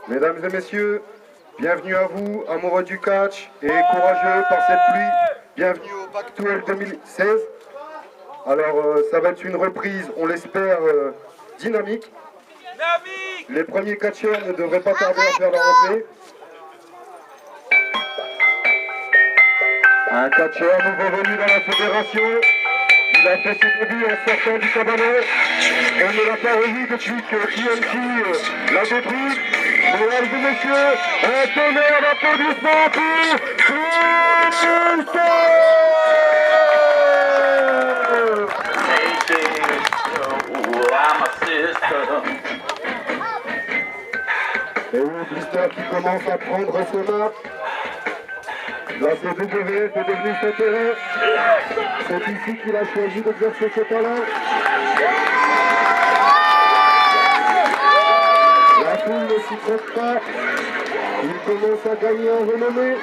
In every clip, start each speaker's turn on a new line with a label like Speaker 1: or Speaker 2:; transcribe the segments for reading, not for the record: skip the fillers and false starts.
Speaker 1: Mesdames et messieurs, bienvenue à vous, amoureux du catch et courageux par cette pluie. Bienvenue au Pac-12 2016. Alors, ça va être une reprise, on l'espère, dynamique. Les premiers catcheurs ne devraient pas tarder à faire leur entrée. Un catcheur nouveau venu dans la fédération. Il a fait ses débuts en sortant du cabaret. On ne l'a pas revu depuis que TNT l'a détruit. Mesdames et messieurs, un tonnerre d'applaudissements pour et oui, Blister qui commence à prendre ses marques. La CW est devenue son terrain. C'est ici qu'il a choisi d'exercer ses talents. La foule ne s'y trompe pas. Il commence à gagner en renommée.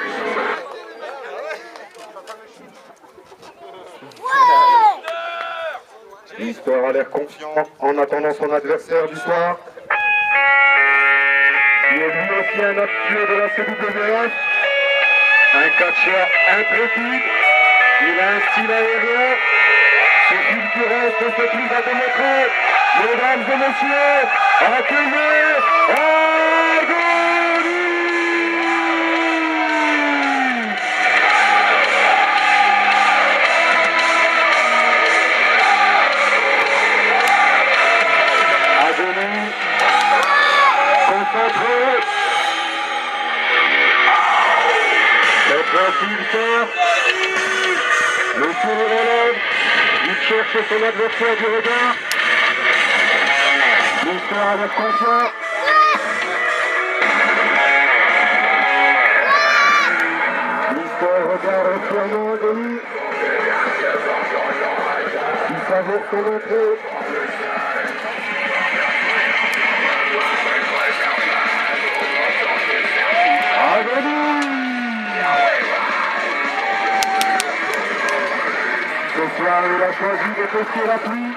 Speaker 1: Blister a l'air confiant en attendant son adversaire du soir. Il est lui aussi un habitué de la CWF. Un catcheur intrépide, il a un style aérien, ce fulgurance de cette mise à démontrer. Mesdames et messieurs, accueillez Agony! Agony, concentré. Il sort, le sourire en lèvres, il cherche son adversaire du regard. Blister avec confiance. Blister regarde fièrement Agony. Il savoure son entrée. Agony! Ce soir, il a choisi de tester la pluie.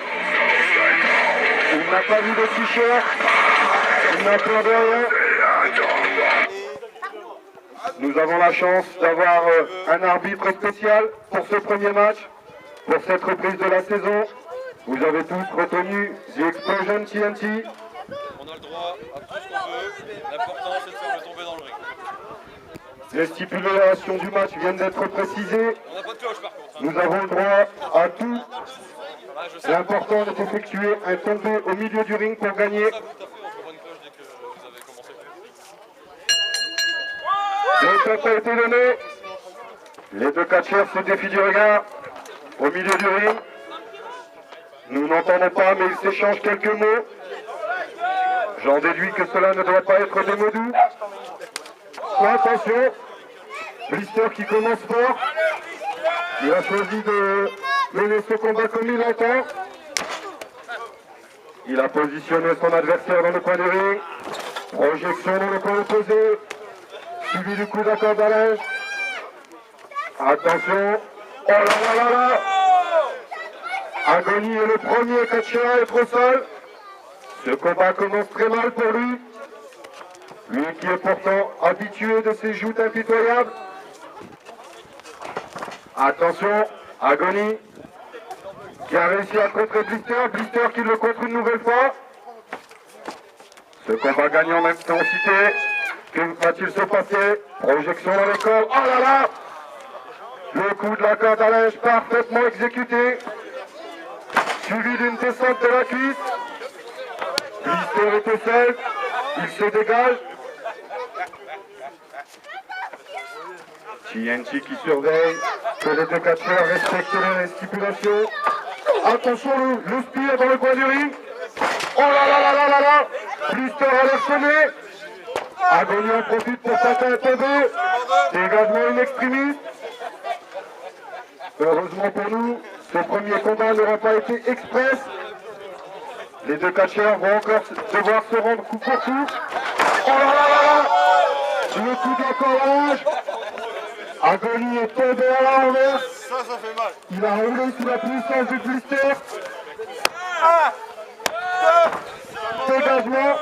Speaker 1: Il n'a pas vu de t-shirt. Il n'a peur de rien. Nous avons la chance d'avoir un arbitre spécial pour ce premier match, pour cette reprise de la saison. Vous avez tous retenu The Explosion TNT.
Speaker 2: On a le droit à tout ce qu'on veut. L'important, c'est de faire le tomber dans le ring.
Speaker 1: Les stipulations du match viennent d'être précisées.
Speaker 2: On n'a pas de cloche par contre.
Speaker 1: Nous avons le droit à tout. L'important est d'effectuer un tombé au milieu du ring pour gagner. Le top a été donné. Les deux catcheurs se défient du regard au milieu du ring. Nous n'entendons pas, mais ils s'échangent quelques mots. J'en déduis que cela ne doit pas être des mots doux. Attention, Blister qui commence fort. Il a choisi de mener ce combat comme il l'entend. Il a positionné son adversaire dans le coin du ring. Projection dans le coin opposé. Suivi du coup d'accord à linge. Attention. Oh là là là là. Agony est le premier catcheur à être au sol. Ce combat commence très mal pour lui. Lui qui est pourtant habitué de ses joutes impitoyables. Attention, Agony qui a réussi à contrer Blister. Blister qui le contre une nouvelle fois. Ce combat gagne en intensité. Que va-t-il se passer? Projection dans les corps. Oh là là! Le coup de la corde à linge parfaitement exécuté. Suivi d'une descente de la cuisse. Blister est au sol. Il se dégage. TNT qui surveille que les deux catcheurs respectent les stipulations. Attention, le spear dans le coin du ring. Oh là là là là là là! Blister a l'air sonné. Agony en profite pour tenter un tombé. Dégagement in extremis. Heureusement pour nous, ce premier combat n'aura pas été express. Les deux catcheurs vont encore devoir se rendre coup pour coup. Oh là là là là! Le coup de la corde. Agony est tombé à l'envers.
Speaker 2: Ça fait mal.
Speaker 1: Il a roulé sous la puissance du Blister. Dégagement.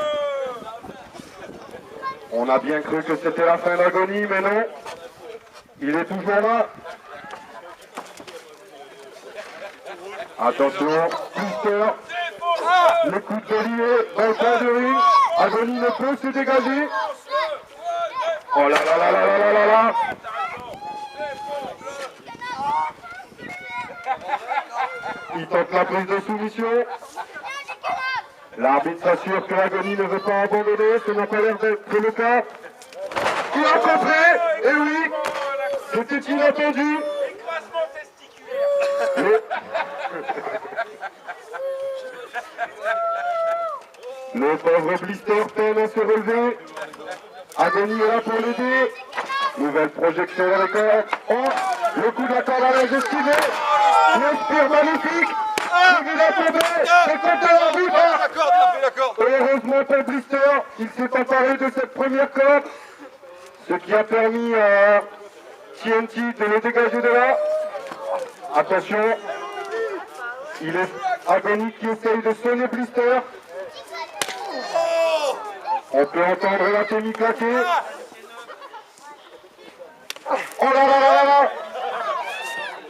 Speaker 1: On a bien cru que c'était la fin d'Agony, mais non. Il est toujours là. Attention, Blister. Le coup de collier dans le coin du ring. Agony ne peut se dégager. Oh là là là là là là là là. Il tente la prise de soumission. L'arbitre s'assure que Agony ne veut pas abandonner. Ce n'a pas l'air d'être le cas. Il a compris. Et oui, c'était inattendu. Le pauvre Blister peine à se relever. Agony est là pour l'aider. Nouvelle projection dans les cordes. Oh, le coup de la corde à la esquivé. L'expire magnifique. Il a tombé. C'est contre l'arbitre. Heureusement pour Blister, il s'est emparé de cette première corde. Ce qui a permis à TNT de le dégager de là. Attention. Il est Agony qui essaye de sonner Blister. On peut entendre la tenue claquer. Oh là là là là là.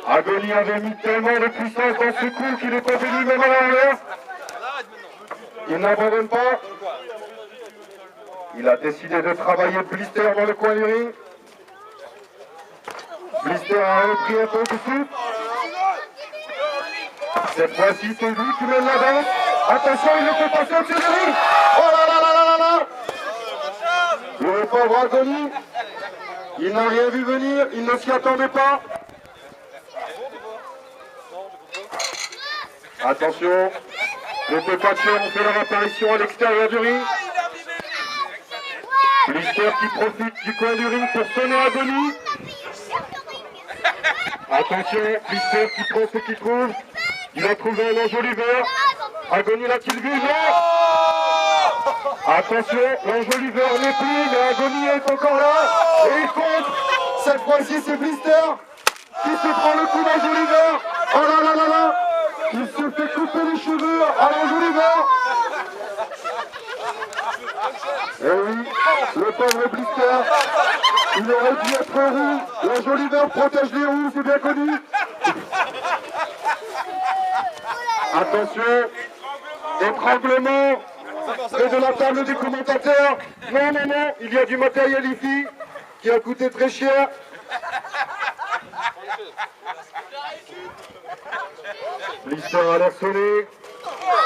Speaker 1: Agony avait mis tellement de puissance dans ce coup qu'il est tombé lui-même à l'envers. Il n'abandonne pas. Il a décidé de travailler Blister dans le coin du ring. Blister a repris un peu de souffle. Cette fois-ci, c'est lui qui mène la danse. Attention, il ne fait pas sortir du ring. Oh là là là là là là. Le pauvre Agony, il n'a rien vu venir, il ne s'y attendait pas. Attention, les deux catcheurs ont fait leur apparition à l'extérieur du ring. Blister qui profite du coin du ring pour sonner Agony. Attention, Blister qui prend ce qu'il trouve. Il a trouvé un enjoliveur. Agony l'a-t-il vu? Non. Attention, l'enjoliveur n'est plus, mais Agony est encore là. Et il compte. Cette fois-ci, c'est Blister qui se prend le coup d'enjoliveur. Oh là là là là. Il se fait couper les cheveux à l'enjoliveur. Et oui, le pauvre Blister, il aurait dû être roux. L'enjoliveur protège les roux, c'est bien connu. Attention, étranglement près de la table des commentateurs. Non, non, non, il y a du matériel ici qui a coûté très cher. Blister a l'air sonné.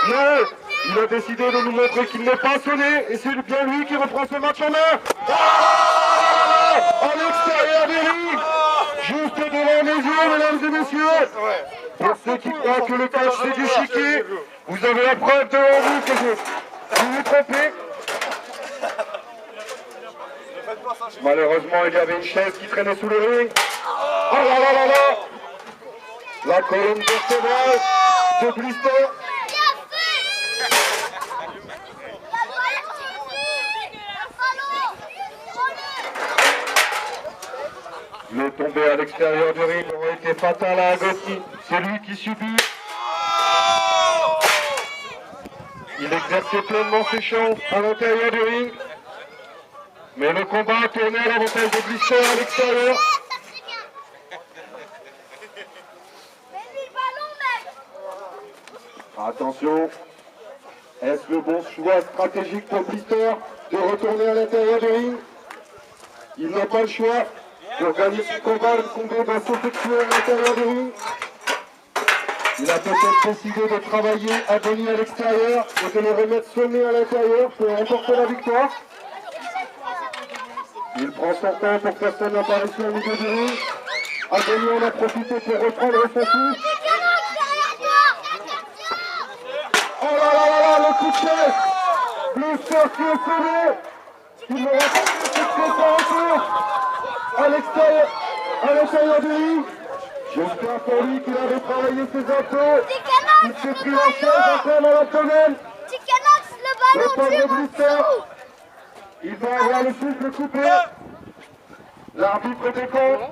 Speaker 1: Non, il a décidé de nous montrer qu'il n'est pas sonné et c'est bien lui qui reprend ce match en main. À l'extérieur des ring, juste devant mes yeux, mesdames et messieurs. Pour ceux qui croient que le catch c'est du chiquet, vous avez la preuve devant vous que vous vous trompez. Malheureusement, il y avait une chaise qui traînait sous le ring. Oh là là là là. La colonne vertébrale de Blister. Le tombé à l'extérieur du ring aurait été fatal à Agony. C'est lui qui subit. Il exerçait pleinement ses chances à l'intérieur du ring. Mais le combat a tourné à l'avantage de Blister à l'extérieur. Attention. Est-ce le bon choix stratégique pour Blister de retourner à l'intérieur du ring? Il n'a pas le choix. Pour gagner ce combat, le combat doit s'effectuer à l'intérieur du ring. Il a peut-être décidé de travailler Agony à l'extérieur et de le remettre sonné à l'intérieur pour remporter la victoire. Il prend son temps pour faire son apparition au milieu du ring. Agony en a profité pour reprendre son souffle. Oh là là là là, le coup de chaise. Blister qui est sonné. Il n'aura pas pu faire son retour à l'intérieur du ring. J'espère pour lui qu'il avait travaillé ses infos. Il s'est pris la chaise encore dans l'abdomen. Le pauvre Blister. Il va avoir le souffle coupé. L'arbitre décompte.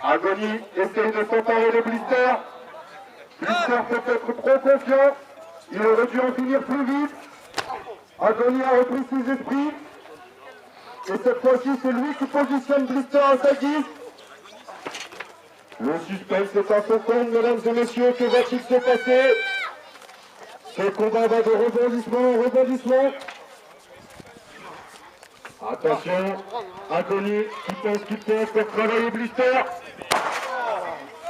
Speaker 1: Agony essaye de s'emparer de Blister. Blister peut être trop confiant. Il aurait dû en finir plus vite. Agony a repris ses esprits. Et cette fois-ci, c'est lui qui positionne Blister à sa guise. Le suspense est à son compte, mesdames et messieurs. Que va-t-il se passer? Ce combat va de rebondissement en rebondissement. Attention, Agony qui pense qu'il peut encore travailler Blister.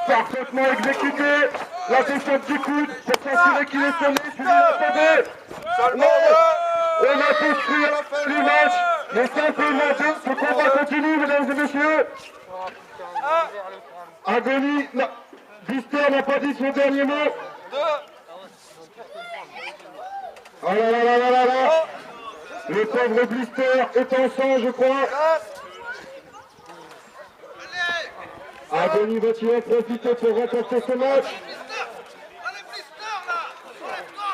Speaker 1: Parfaitement exécuté. La descente du coude pour s'assurer qu'il est sonné. Suivi l'attendait. On a tous cru à la fin du match. Mais simplement, ce combat continue, mesdames et messieurs. Agony, Blister n'a pas dit son dernier mot. Oh là là là là là là. Le pauvre Blister est en sang, je crois. Agony va-t-il en profiter pour remporter ce match?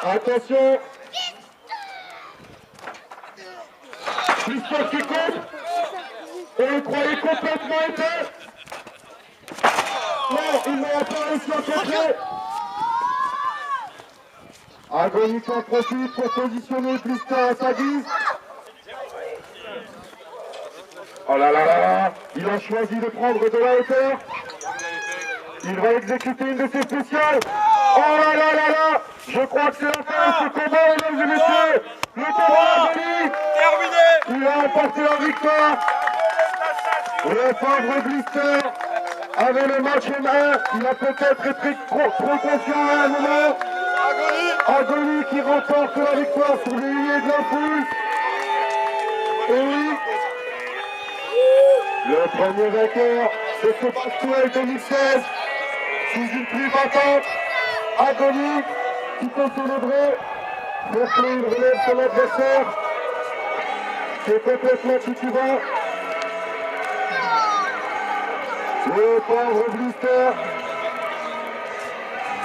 Speaker 1: Attention. Blister qui compte. On le croyait complètement éteint. Non, il n'a pas réussi à contrer. Agony en profite pour positionner Blister à sa guise. Oh là là là là. Il a choisi de prendre de la hauteur. Il va exécuter une de ses spéciales. Oh là là là là. Je crois que c'est la fin de ce combat, mesdames et messieurs. Le combat d'Agony. Il a remporté la victoire. Le pauvre Blister avait le match en main. Il a peut-être été trop confiant à un moment. Agony qui remporte la victoire sur les huées de la foule. Et oui, le premier vainqueur de ce Battle 2016 sous une pluie battante. Agony qui peut célébrer. Berkeley relève son adversaire. C'est complètement titubant. Le pauvre Blister.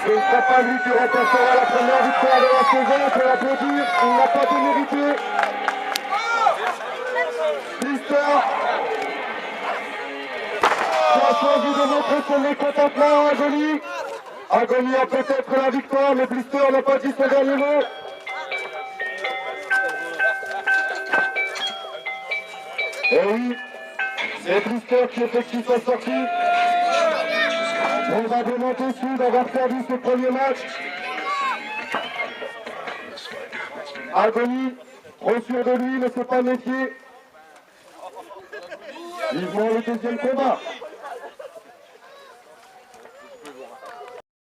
Speaker 1: Ce ne sera pas lui qui remportera la première victoire de la saison, pour l'applaudir, il n'a pas démérité. Blister qui a choisi de montrer son mécontentement à Agony. Agony a peut-être la victoire, mais Blister n'a pas dit son dernier mot. Et oui, c'est Blister qui effectue sa sortie. Probablement déçu d'avoir perdu ce premier match. Agony, trop sûr de lui, ne s'est pas méfié. Vivement le deuxième combat.